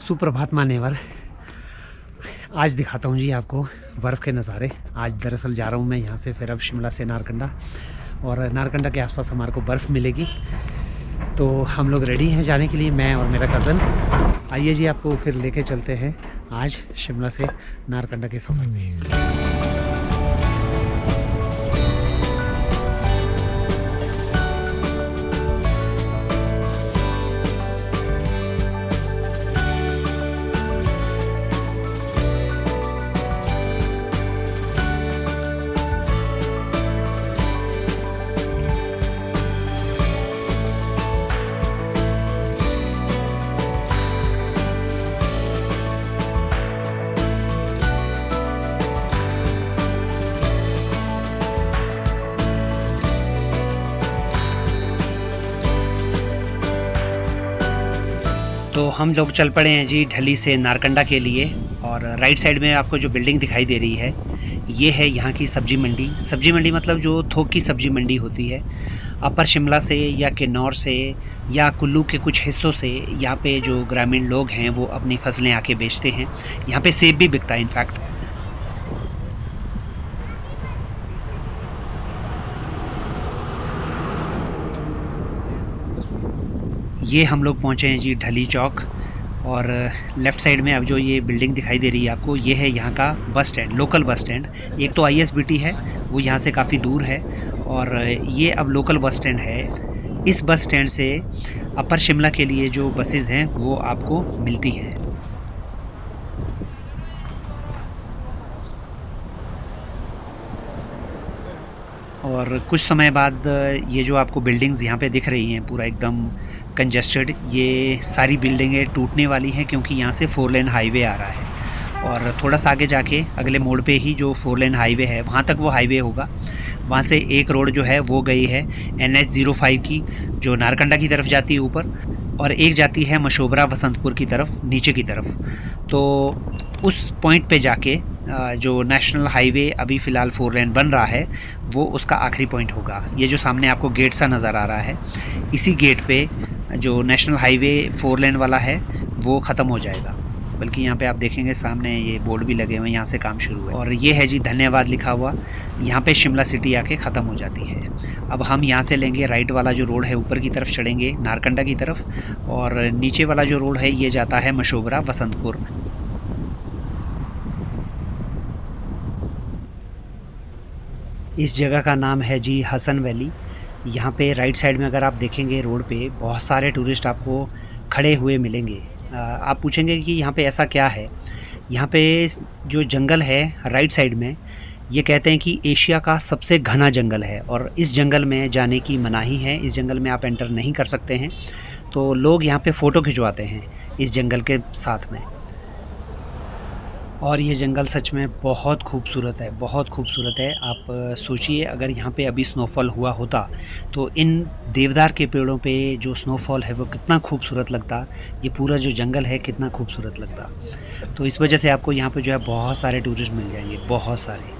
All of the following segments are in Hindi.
सुप्रभात मान्यवर। आज दिखाता हूँ जी आपको बर्फ़ के नज़ारे। आज दरअसल जा रहा हूँ मैं यहाँ से फिर अब शिमला से नारकंडा, और नारकंडा के आसपास हमारे को बर्फ़ मिलेगी। तो हम लोग रेडी हैं जाने के लिए, मैं और मेरा कज़न। आइए जी आपको फिर लेके चलते हैं आज शिमला से नारकंडा के सफ़र में। तो हम लोग चल पड़े हैं जी ढली से नारकंडा के लिए। और राइट साइड में आपको जो बिल्डिंग दिखाई दे रही है, ये है यहाँ की सब्जी मंडी। सब्जी मंडी मतलब जो थोक की सब्जी मंडी होती है। अपर शिमला से या किन्नौर से या कुल्लू के कुछ हिस्सों से यहाँ पे जो ग्रामीण लोग हैं वो अपनी फसलें आके बेचते हैं। यहाँ पे सेब भी बिकता है इनफैक्ट। ये हम लोग पहुँचे हैं जी ढली चौक, और लेफ़्ट साइड में अब जो ये बिल्डिंग दिखाई दे रही है आपको, ये है यहाँ का bus stand, local bus stand. एक तो ISBT है, वो यहाँ से काफ़ी दूर है, और ये अब लोकल बस स्टैंड है। इस बस स्टैंड से अपर शिमला के लिए जो बसेस हैं वो आपको मिलती हैं। और कुछ समय बाद ये जो आपको बिल्डिंग्स यहाँ पे दिख रही हैं पूरा एकदम कंजेस्टेड, ये सारी बिल्डिंगें टूटने वाली हैं क्योंकि यहाँ से 4 लेन हाईवे आ रहा है। और थोड़ा सा आगे जाके अगले मोड़ पे ही जो 4 लेन हाईवे है वहाँ तक वो हाईवे होगा। वहाँ से एक रोड जो है वो गई है NH05 की, जो नारकंडा की तरफ जाती है ऊपर, और एक जाती है मशोबरा वसंतपुर की तरफ नीचे की तरफ। तो उस पॉइंट पे जाके जो नेशनल हाईवे अभी फ़िलहाल 4 लेन बन रहा है वो उसका आखिरी पॉइंट होगा। ये जो सामने आपको गेट सा नज़र आ रहा है, इसी गेट पे जो नेशनल हाईवे 4 लेन वाला है वो ख़त्म हो जाएगा। बल्कि यहाँ पे आप देखेंगे सामने ये बोर्ड भी लगे हुए हैं, यहाँ से काम शुरू है। और ये है जी धन्यवाद लिखा हुआ। यहाँ पे शिमला सिटी आके ख़त्म हो जाती है। अब हम यहाँ से लेंगे राइट वाला जो रोड है, ऊपर की तरफ चढ़ेंगे नारकंडा की तरफ, और नीचे वाला जो रोड है ये जाता है मशोबरा वसंतपुर। इस जगह का नाम है जी हसन वैली। यहाँ पे राइट साइड में अगर आप देखेंगे रोड पे बहुत सारे टूरिस्ट आपको खड़े हुए मिलेंगे। आप पूछेंगे कि यहाँ पे ऐसा क्या है। यहाँ पे जो जंगल है राइट साइड में, ये कहते हैं कि एशिया का सबसे घना जंगल है, और इस जंगल में जाने की मनाही है। इस जंगल में आप एंटर नहीं कर सकते हैं। तो लोग यहाँ पे फ़ोटो खिंचवाते हैं इस जंगल के साथ में। और ये जंगल सच में बहुत खूबसूरत है, बहुत खूबसूरत है। आप सोचिए अगर यहाँ पे अभी स्नोफॉल हुआ होता तो इन देवदार के पेड़ों पे जो स्नोफॉल है वो कितना खूबसूरत लगता, ये पूरा जो जंगल है कितना खूबसूरत लगता। तो इस वजह से आपको यहाँ पे जो है बहुत सारे टूरिस्ट मिल जाएंगे, बहुत सारे।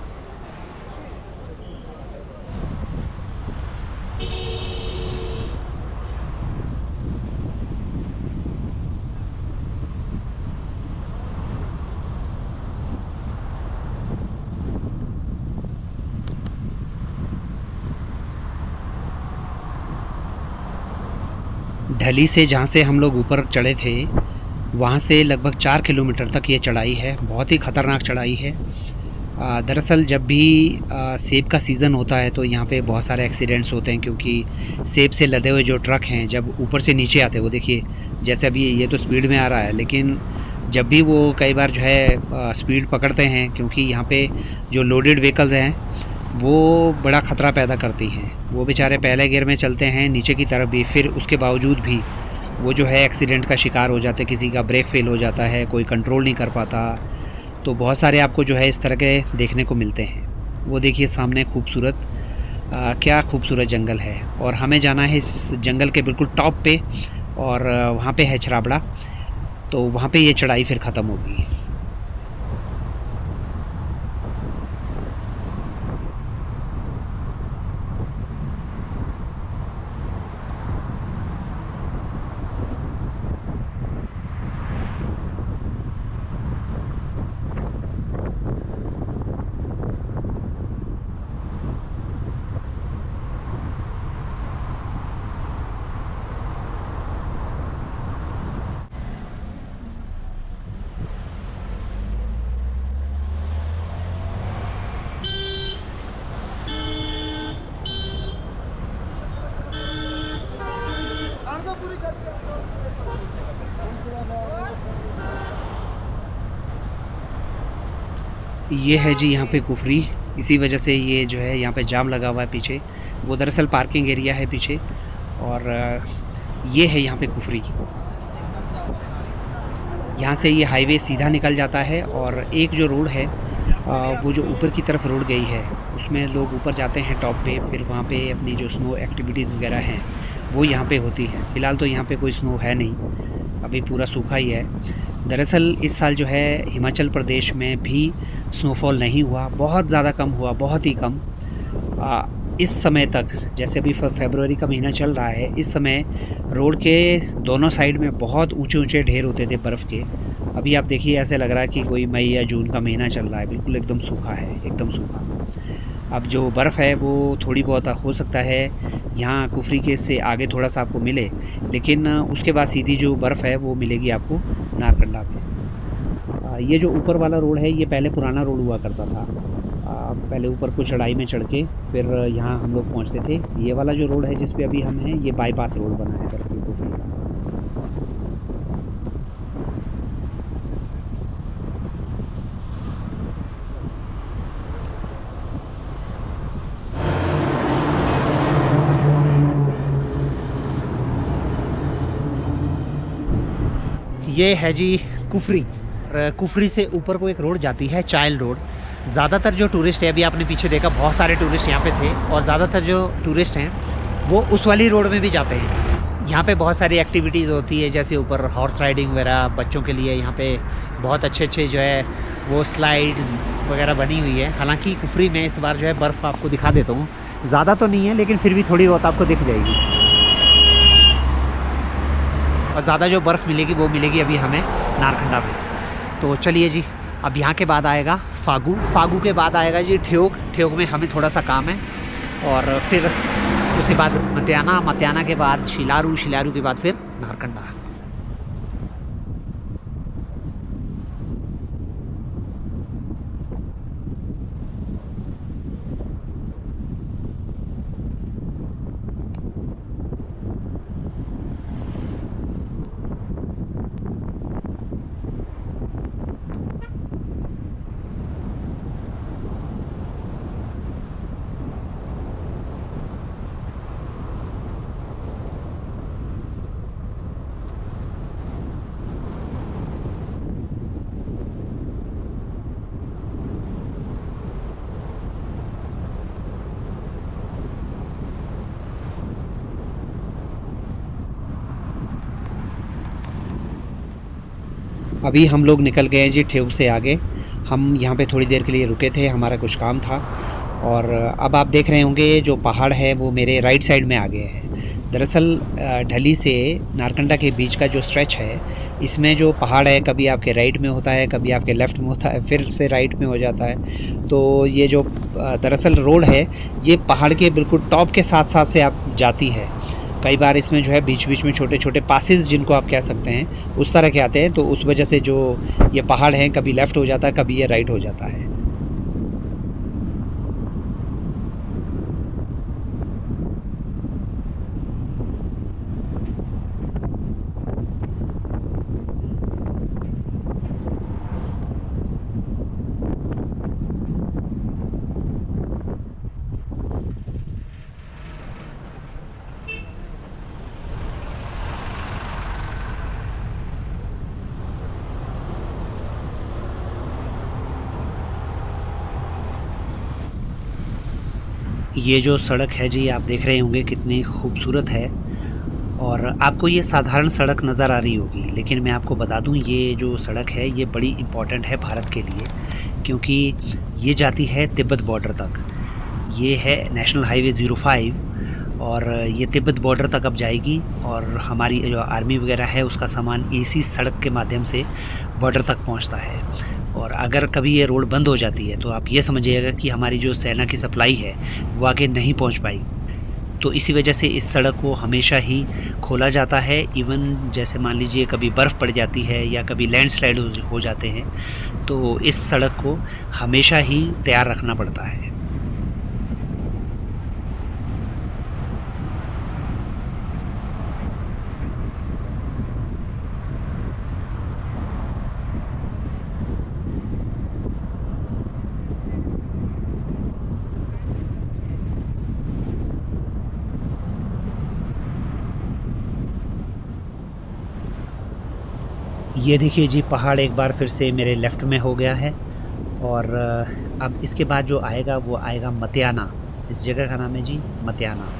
ढली से जहाँ से हम लोग ऊपर चढ़े थे वहाँ से लगभग 4 किलोमीटर तक ये चढ़ाई है। बहुत ही ख़तरनाक चढ़ाई है। दरअसल जब भी सेब का सीज़न होता है तो यहाँ पे बहुत सारे एक्सीडेंट्स होते हैं, क्योंकि सेब से लदे हुए जो ट्रक हैं जब ऊपर से नीचे आते हैं, वो देखिए जैसे अभी ये तो स्पीड में आ रहा है, लेकिन जब भी वो कई बार जो है स्पीड पकड़ते हैं, क्योंकि यहाँ पे जो लोडेड व्हीकल्स हैं वो बड़ा ख़तरा पैदा करती हैं। वो बेचारे पहले गियर में चलते हैं नीचे की तरफ भी, फिर उसके बावजूद भी वो जो है एक्सीडेंट का शिकार हो जाते हैं। किसी का ब्रेक फेल हो जाता है, कोई कंट्रोल नहीं कर पाता। तो बहुत सारे आपको जो है इस तरह के देखने को मिलते हैं। वो देखिए सामने खूबसूरत, क्या खूबसूरत जंगल है। और हमें जाना है इस जंगल के बिल्कुल टॉप पे, और वहाँ पे है छराबड़ा। तो वहाँ पे ये चढ़ाई फिर ख़त्म होगी। ये है जी यहाँ पे कुफरी, इसी वजह से ये जो है यहाँ पे जाम लगा हुआ है पीछे। वो दरअसल पार्किंग एरिया है पीछे, और ये है यहाँ पे कुफरी। यहाँ से ये हाईवे सीधा निकल जाता है, और एक जो रोड है वो जो ऊपर की तरफ रोड गई है उसमें लोग ऊपर जाते हैं टॉप पे, फिर वहाँ पे अपनी जो स्नो एक्टिविटीज़ वगैरह हैं वो यहाँ पे होती हैं। फ़िलहाल तो यहाँ पे कोई स्नो है नहीं, अभी पूरा सूखा ही है। दरअसल इस साल जो है हिमाचल प्रदेश में भी स्नोफॉल नहीं हुआ, बहुत ज़्यादा कम हुआ, बहुत ही कम। इस समय तक, जैसे अभी फरवरी का महीना चल रहा है, इस समय रोड के दोनों साइड में बहुत ऊंचे ऊंचे ढेर होते थे बर्फ़ के। अभी आप देखिए ऐसे लग रहा है कि कोई मई या जून का महीना चल रहा है, बिल्कुल एकदम सूखा है, एकदम सूखा। अब जो बर्फ़ है वो थोड़ी बहुत हो सकता है यहाँ कुफरी के से आगे थोड़ा सा आपको मिले, लेकिन उसके बाद सीधी जो बर्फ़ है वो मिलेगी आपको नारकंडा में। ये जो ऊपर वाला रोड है ये पहले पुराना रोड हुआ करता था। पहले ऊपर को चढ़ाई में चढ़ के फिर यहाँ हम लोग पहुँचते थे। ये वाला जो रोड है जिस पे अभी हम हैं ये बाईपास रोड बना है दरअसल कुफरी का। ये है जी कुफरी। कुफरी से ऊपर को एक रोड जाती है, चाइल्ड रोड। ज़्यादातर जो टूरिस्ट है, अभी आपने पीछे देखा बहुत सारे टूरिस्ट यहाँ पे थे, और ज़्यादातर जो टूरिस्ट हैं वो उस वाली रोड में भी जाते हैं। यहाँ पे बहुत सारी एक्टिविटीज़ होती है, जैसे ऊपर हॉर्स राइडिंग वगैरह बच्चों के लिए। यहाँ पे बहुत अच्छे अच्छे जो है वो स्लाइड्स वगैरह बनी हुई है। हालांकि कुफरी में इस बार जो है बर्फ़ आपको दिखा देता हूँ, ज़्यादा तो नहीं है लेकिन फिर भी थोड़ी बहुत आपको दिख जाएगी। और ज़्यादा जो बर्फ़ मिलेगी वो मिलेगी अभी हमें नारकंडा में। तो चलिए जी, अब यहाँ के बाद आएगा फागू, फागू के बाद आएगा जी ठियोग। ठियोग में हमें थोड़ा सा काम है, और फिर उसके बाद मतियाना, मतियाना के बाद शिलारू, शिलारू के बाद फिर नारकंडा। अभी हम लोग निकल गए हैं जी ठियोग से आगे। हम यहाँ पे थोड़ी देर के लिए रुके थे, हमारा कुछ काम था। और अब आप देख रहे होंगे जो पहाड़ है वो मेरे राइट साइड में आ गए हैं। दरअसल ढली से नारकंडा के बीच का जो स्ट्रेच है, इसमें जो पहाड़ है कभी आपके राइट में होता है, कभी आपके लेफ़्ट में होता है, फिर से राइट में हो जाता है। तो ये जो दरअसल रोड है ये पहाड़ के बिल्कुल टॉप के साथ साथ से आप जाती है। कई बार इसमें जो है बीच बीच में छोटे छोटे पासेस जिनको आप कह सकते हैं उस तरह के आते हैं, तो उस वजह से जो ये पहाड़ है कभी लेफ़्ट हो जाता है, कभी ये राइट हो जाता है। ये जो सड़क है जी आप देख रहे होंगे कितनी खूबसूरत है, और आपको ये साधारण सड़क नज़र आ रही होगी, लेकिन मैं आपको बता दूं ये जो सड़क है ये बड़ी इम्पॉर्टेंट है भारत के लिए, क्योंकि ये जाती है तिब्बत बॉर्डर तक। ये है नेशनल हाईवे 05, और ये तिब्बत बॉर्डर तक अब जाएगी, और हमारी जो आर्मी वगैरह है उसका सामान इसी सड़क के माध्यम से बॉर्डर तक पहुंचता है। और अगर कभी ये रोड बंद हो जाती है तो आप ये समझिएगा कि हमारी जो सेना की सप्लाई है वो आगे नहीं पहुंच पाई। तो इसी वजह से इस सड़क को हमेशा ही खोला जाता है। इवन जैसे मान लीजिए कभी बर्फ़ पड़ जाती है या कभी लैंडस्लाइड हो जाते हैं, तो इस सड़क को हमेशा ही तैयार रखना पड़ता है। ये देखिए जी, पहाड़ एक बार फिर से मेरे लेफ़्ट में हो गया है और अब इसके बाद जो आएगा वो आएगा मतियाना। इस जगह का नाम है जी मतियाना।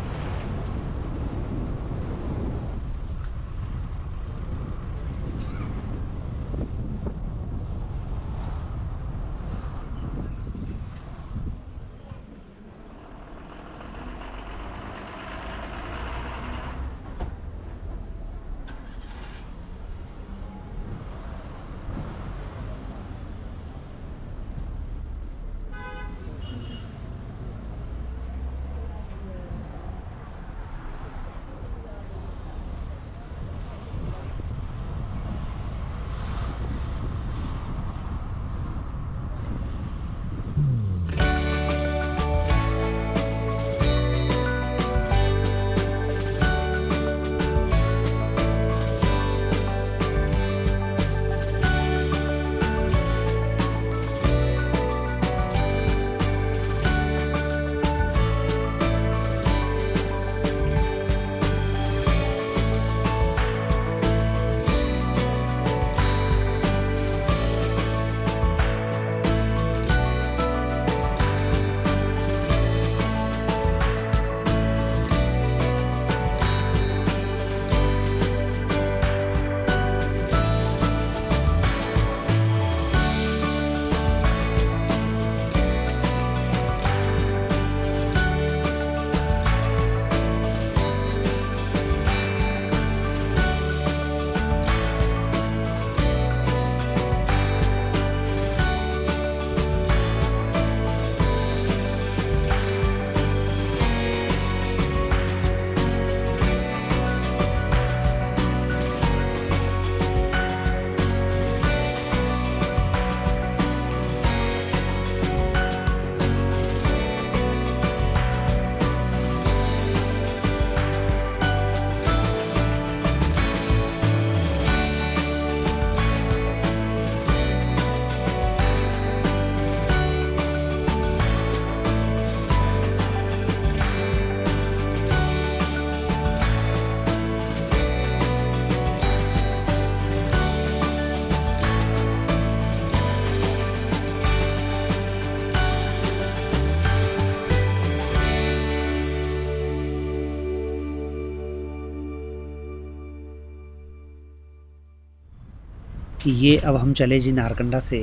ये अब हम चले जी नारकंडा से।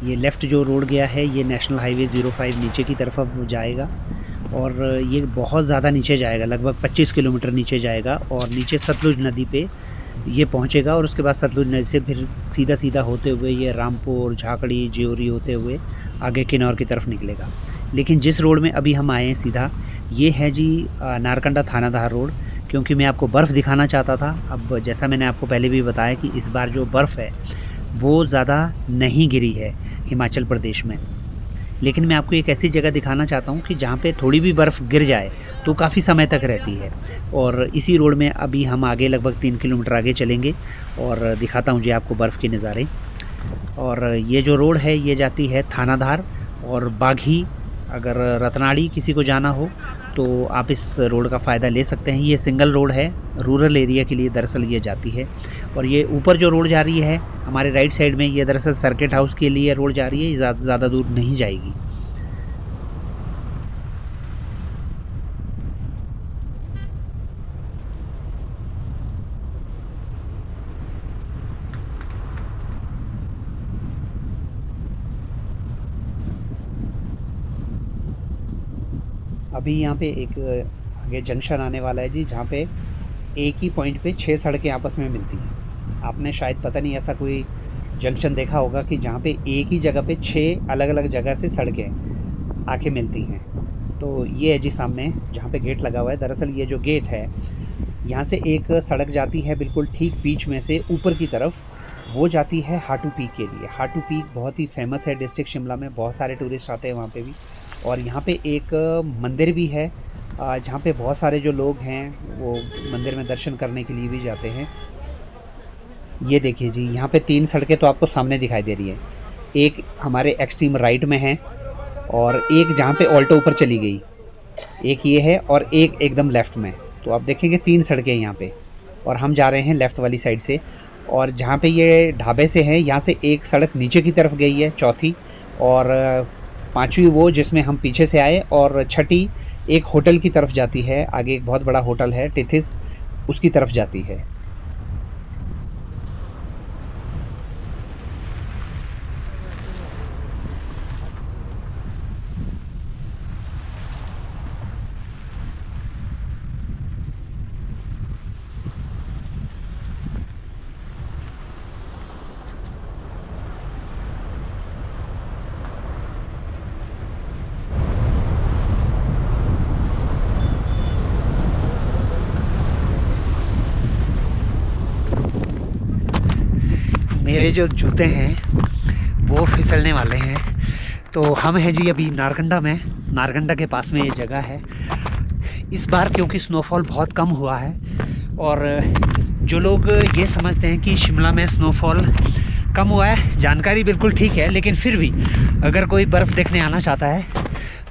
ये लेफ़्ट जो रोड गया है ये नेशनल हाईवे 05 नीचे की तरफ अब जाएगा और ये बहुत ज़्यादा नीचे जाएगा, लगभग 25 किलोमीटर नीचे जाएगा और नीचे सतलुज नदी पे ये पहुंचेगा और उसके बाद सतलुज नदी से फिर सीधा सीधा होते हुए ये रामपुर, झाकड़ी, ज्योरी होते हुए आगे किन्नौर की तरफ निकलेगा। लेकिन जिस रोड में अभी हम आए हैं सीधा, ये है जी नारकंडा थानाधार रोड, क्योंकि मैं आपको बर्फ़ दिखाना चाहता था। अब जैसा मैंने आपको पहले भी बताया कि इस बार जो बर्फ़ है वो ज़्यादा नहीं गिरी है हिमाचल प्रदेश में, लेकिन मैं आपको एक ऐसी जगह दिखाना चाहता हूँ कि जहाँ पे थोड़ी भी बर्फ़ गिर जाए तो काफ़ी समय तक रहती है। और इसी रोड में अभी हम आगे लगभग 3 किलोमीटर आगे चलेंगे और दिखाता हूँ जी आपको बर्फ़ के नज़ारे। और ये जो रोड है ये जाती है थानाधार और बाघी। अगर रतनाड़ी किसी को जाना हो तो आप इस रोड का फ़ायदा ले सकते हैं। ये सिंगल रोड है, रूरल एरिया के लिए दरअसल ये जाती है। और ये ऊपर जो रोड जा रही है हमारे राइट साइड में, ये दरअसल सर्किट हाउस के लिए रोड जा रही है, ये ज़्यादा दूर नहीं जाएगी। अभी यहाँ पे एक आगे जंक्शन आने वाला है जी, जहाँ पे एक ही पॉइंट पे 6 सड़कें आपस में मिलती हैं। आपने शायद पता नहीं ऐसा कोई जंक्शन देखा होगा कि जहाँ पे एक ही जगह पे 6 अलग अलग जगह से सड़कें आके मिलती हैं। तो ये है जी सामने जहाँ पे गेट लगा हुआ है। दरअसल ये जो गेट है, यहाँ से एक सड़क जाती है बिल्कुल ठीक बीच में से ऊपर की तरफ, वो जाती है हाटू पीक के लिए। हाटू पीक बहुत ही फेमस है डिस्ट्रिक्ट शिमला में, बहुत सारे टूरिस्ट आते हैं वहाँ पे भी। और यहाँ पे एक मंदिर भी है जहाँ पे बहुत सारे जो लोग हैं वो मंदिर में दर्शन करने के लिए भी जाते हैं। ये देखिए जी, यहाँ पे 3 सड़कें तो आपको सामने दिखाई दे रही है। एक हमारे एक्सट्रीम राइट में है और एक जहाँ पे ऑल्टो ऊपर चली गई, एक ये है और एक एकदम लेफ़्ट में। तो आप देखेंगे 3 सड़कें यहाँ पे और हम जा रहे हैं लेफ़्ट वाली साइड से। और जहाँ पे ये ढाबे से हैं यहाँ से एक सड़क नीचे की तरफ गई है, चौथी, और पांचवी वो जिसमें हम पीछे से आए, और छठी एक होटल की तरफ जाती है। आगे एक बहुत बड़ा होटल है टिथिस, उसकी तरफ जाती है। मेरे जो जूते हैं वो फिसलने वाले हैं। तो हम हैं जी अभी नारकंडा में। नारकंडा के पास में ये जगह है। इस बार क्योंकि स्नोफॉल बहुत कम हुआ है, और जो लोग ये समझते हैं कि शिमला में स्नोफॉल कम हुआ है, जानकारी बिल्कुल ठीक है, लेकिन फिर भी अगर कोई बर्फ़ देखने आना चाहता है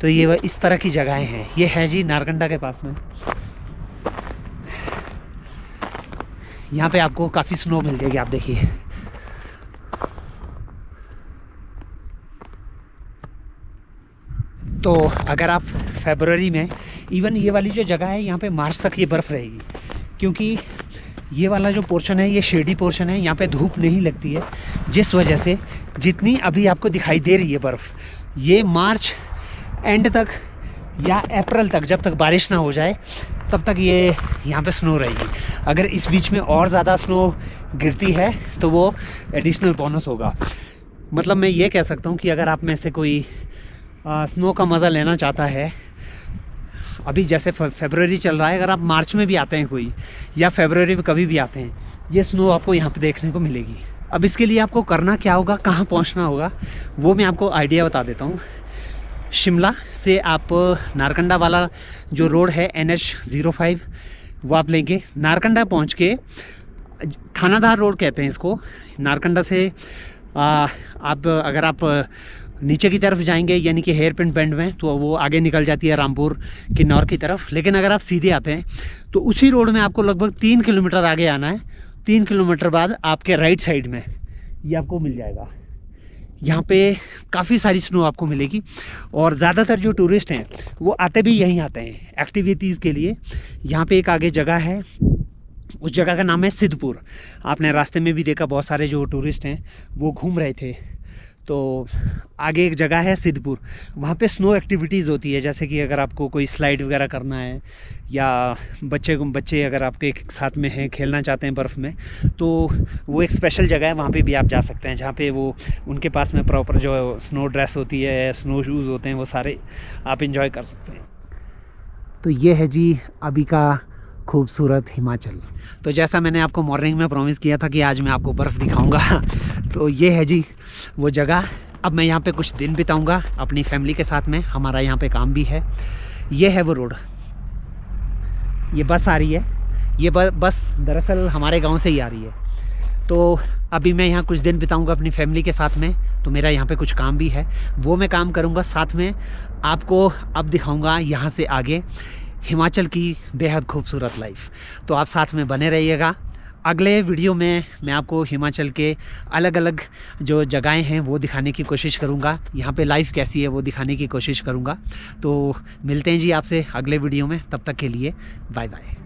तो ये इस तरह की जगहें हैं। ये है जी नारकंडा के पास में। यहाँ पे आपको काफ़ी स्नो मिल जाएगी, आप देखिए। तो अगर आप फरवरी में, इवन ये वाली जो जगह है यहाँ पे मार्च तक ये बर्फ़ रहेगी, क्योंकि ये वाला जो पोर्शन है ये शेडी पोर्शन है, यहाँ पे धूप नहीं लगती है, जिस वजह से जितनी अभी आपको दिखाई दे रही है बर्फ़, ये मार्च एंड तक या अप्रैल तक, जब तक बारिश ना हो जाए तब तक ये यहाँ पे स्नो रहेगी। अगर इस बीच में और ज़्यादा स्नो गिरती है तो वो एडिशनल बोनस होगा। मतलब मैं ये कह सकता हूँ कि अगर आप में से कोई स्नो का मज़ा लेना चाहता है, अभी जैसे फरवरी चल रहा है, अगर आप मार्च में भी आते हैं कोई, या फरवरी में कभी भी आते हैं, ये स्नो आपको यहाँ पे देखने को मिलेगी। अब इसके लिए आपको करना क्या होगा, कहाँ पहुँचना होगा, वो मैं आपको आइडिया बता देता हूँ। शिमला से आप नारकंडा वाला जो रोड है NH-05 वो आप लेंगे। नारकंडा पहुँच के थानादार रोड कहते हैं इसको। नारकंडा से आप अगर आप नीचे की तरफ जाएंगे यानी कि हेयर पिन बेंड में, तो वो आगे निकल जाती है रामपुर किन्नौर की तरफ। लेकिन अगर आप सीधे आते हैं तो उसी रोड में आपको लगभग 3 किलोमीटर आगे आना है। 3 किलोमीटर बाद आपके राइट साइड में ये आपको मिल जाएगा। यहाँ पे काफ़ी सारी स्नो आपको मिलेगी, और ज़्यादातर जो टूरिस्ट हैं वो आते भी यहीं आते हैं एक्टिविटीज़ के लिए। यहाँ पे एक आगे जगह है, उस जगह का नाम है सिद्धपुर। आपने रास्ते में भी देखा बहुत सारे जो टूरिस्ट हैं वो घूम रहे थे। तो आगे एक जगह है सिद्धपुर, वहाँ पे स्नो एक्टिविटीज़ होती है, जैसे कि अगर आपको कोई स्लाइड वगैरह करना है, या बच्चे अगर आपके साथ में हैं, खेलना चाहते हैं बर्फ़ में, तो वो एक स्पेशल जगह है, वहाँ पे भी आप जा सकते हैं, जहाँ पे वो उनके पास में प्रॉपर जो स्नो ड्रेस होती है, स्नो शूज़ होते हैं, वो सारे आप इंजॉय कर सकते हैं। तो ये है जी अभी का खूबसूरत हिमाचल। तो जैसा मैंने आपको मॉर्निंग में प्रॉमिस किया था कि आज मैं आपको बर्फ़ दिखाऊंगा, तो ये है जी वो जगह। अब मैं यहाँ पे कुछ दिन बिताऊंगा अपनी फैमिली के साथ में, हमारा यहाँ पे काम भी है। ये है वो रोड, ये बस आ रही है। ये बस दरअसल हमारे गांव से ही आ रही है। तो अभी मैं यहाँ कुछ दिन बिताऊंगा अपनी फैमिली के साथ में, तो मेरा यहाँ पे कुछ काम भी है, वो मैं काम करूँगा। साथ में आपको अब दिखाऊँगा यहाँ से आगे हिमाचल की बेहद खूबसूरत लाइफ। तो आप साथ में बने रहिएगा। अगले वीडियो में मैं आपको हिमाचल के अलग अलग जो जगहें हैं वो दिखाने की कोशिश करूंगा, यहाँ पे लाइफ कैसी है वो दिखाने की कोशिश करूंगा। तो मिलते हैं जी आपसे अगले वीडियो में, तब तक के लिए बाय बाय।